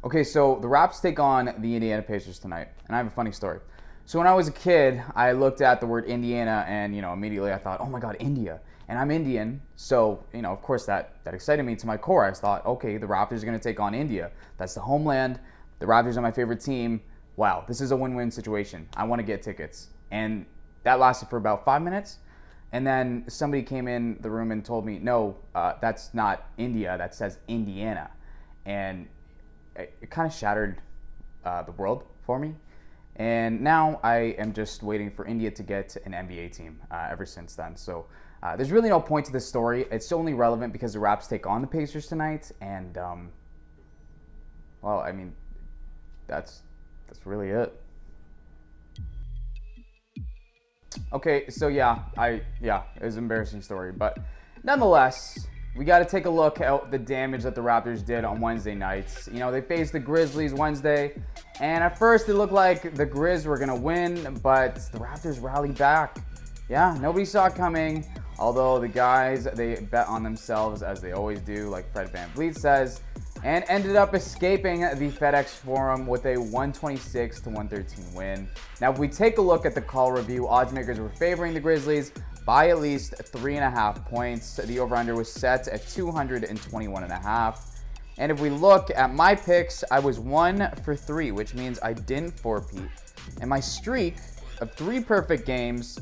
Okay, so the Raps take on the Indiana Pacers tonight, and I have a funny story. So when I was a kid, I looked at the word Indiana, and immediately I thought, oh my God, India, and I'm Indian, so of course that excited me to my core. I thought, okay, the Raptors are going to take on India. That's the homeland. The Raptors are my favorite team. Wow, this is a win-win situation. I want to get tickets, and that lasted for about 5 minutes. And then somebody came in the room and told me, no, that's not India. That says Indiana. And it kind of shattered the world for me. And now I am just waiting for India to get an NBA team ever since then. So there's really no point to this story. It's only relevant because the Raps take on the Pacers tonight. And, well, I mean, that's really it. Okay, so yeah, it was an embarrassing story, but nonetheless, we got to take a look at the damage that the Raptors did on Wednesday nights. They faced the Grizzlies Wednesday, and at first it looked like the Grizz were gonna win, but the Raptors rallied back. Yeah, nobody saw it coming. Although the guys, they bet on themselves as they always do, like Fred VanVleet says, and ended up escaping the FedEx Forum with a 126-113 win. Now, if we take a look at the call review, odds makers were favoring the Grizzlies by at least 3.5 points. The over-under was set at 221.5. And if we look at my picks, I was 1 for 3, which means I didn't four-peat. And my streak of 3 perfect games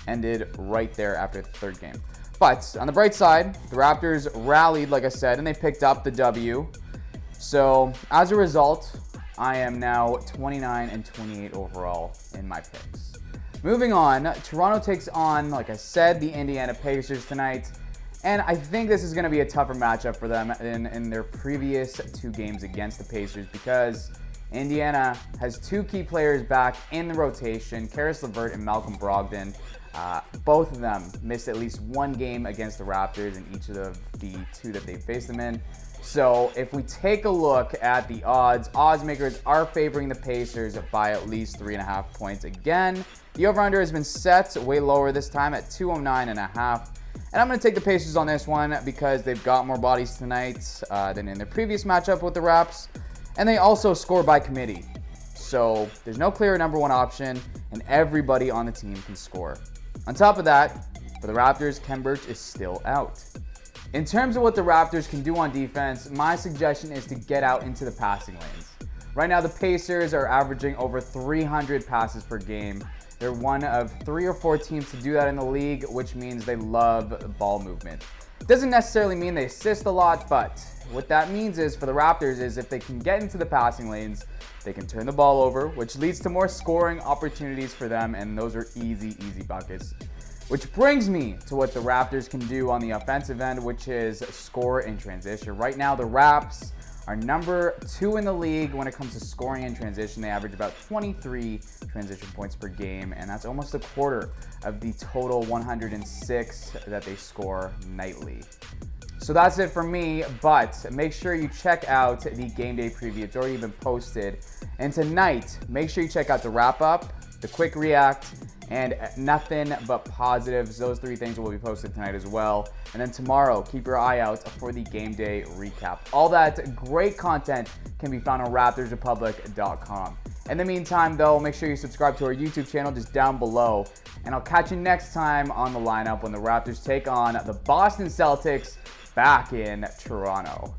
ended right there after the 3rd game. But on the bright side, the Raptors rallied, like I said, and they picked up the W. So as a result, I am now 29-28 overall in my picks. Moving on, Toronto takes on, like I said, the Indiana Pacers tonight. And I think this is going to be a tougher matchup for them than in their previous 2 games against the Pacers because Indiana has 2 key players back in the rotation, Karis LeVert and Malcolm Brogdon. Both of them missed at least 1 game against the Raptors in each of the 2 that they faced them in. So if we take a look at the odds makers are favoring the Pacers by at least 3.5 points again. The over-under has been set way lower this time at 209.5. And I'm going to take the Pacers on this one because they've got more bodies tonight than in their previous matchup with the Raps. And they also score by committee. So there's no clear number 1 option, and everybody on the team can score. On top of that, for the Raptors, Ken Birch is still out. In terms of what the Raptors can do on defense, my suggestion is to get out into the passing lanes. Right now, the Pacers are averaging over 300 passes per game. They're one of 3 or 4 teams to do that in the league, which means they love ball movement. It doesn't necessarily mean they assist a lot, but what that means is for the Raptors is if they can get into the passing lanes, they can turn the ball over, which leads to more scoring opportunities for them, and those are easy buckets. Which brings me to what the Raptors can do on the offensive end, which is score in transition. Right now, the Raps are number 2 in the league when it comes to scoring in transition. They average about 23 transition points per game, and that's almost a quarter of the total 106 that they score nightly. So that's it for me, but make sure you check out the game day preview. It's already been posted. And tonight, make sure you check out the wrap-up, the quick react, and nothing but positives. Those 3 things will be posted tonight as well. And then tomorrow, keep your eye out for the game day recap. All that great content can be found on RaptorsRepublic.com. In the meantime, though, make sure you subscribe to our YouTube channel just down below. And I'll catch you next time on the lineup when the Raptors take on the Boston Celtics back in Toronto.